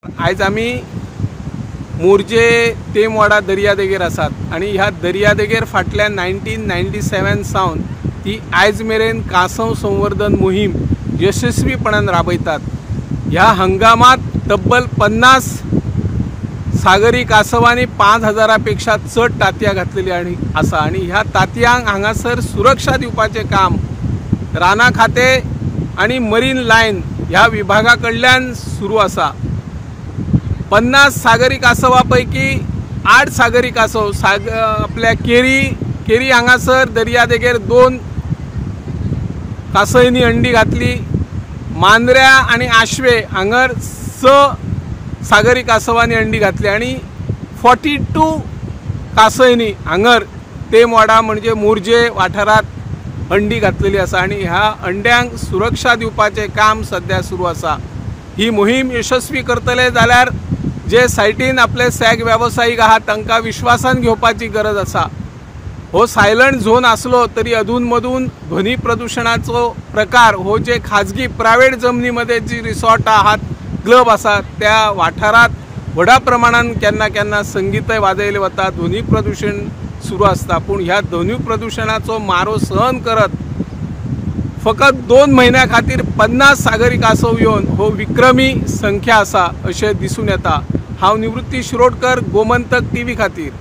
आज आम्ही मोर्जे तेमवाडा दर्यादेगेर आसात आणि ह्या दर्यादेगेर फाटल्या 1997 सावन ती आयज मेरेन कासव संवर्धन मोहीम यशस्वीपणान राबयतात। ह्या हंगामात तब्बल 50 सागरी कासवांनी 5000 पेक्षा चड तांतयां घातलेली आसा आणि ह्या तांतयांक हांगासर सुरक्षा दिवपाचे काम राना खाते आणि मरीन लायन ह्या विभागा कडल्यान सुरू आसा। 50 सागरी कासवापैकी 8 सागरी कासव आपल्या केरी हांगासर दर्यादेगेर 2 कासयनी अंडी घातली। मांद्र्या आणि आशवे हांगर 6 सागरी कासवांनी अंडी घातली आणि 42 कासयनी हांगर तेमवाडा म्हणजे मोर्जे वाठारात अंडी घातलेली आसा आणि ह्या अंड्यांक सुरक्षा दिवपाचे काम सध्या सुरू आसा। ही मोहीम यशस्वी करतले जाल्यार जे सायटीन आपले सॅग व्यावसायिक आहात तांकां विश्वासान घेवपाची गरज आसा। हो सायलंट झोन आसलो तरी अधून मधून ध्वनी प्रदूषणाचो प्रकार हो जे खाजगी प्रायव्हेट जमनीमध्ये जी रिसॉर्ट आहात क्लब आसात त्या वाठारात व्हडा प्रमाणात केन्ना केन्ना संगीतय वाजयले वता, ध्वनी प्रदूषण सुरू आसता। पूण ह्या ध्वनी प्रदूषणाचो मारो सहन करत फकत 2 महिन्या खातीर 50 सागरी कासव येवन हो विक्रमी संख्या आसा अशें दिसून येता। हांव निवृत्ती शिरोडकर, गोमंतक टीव्ही खातीर।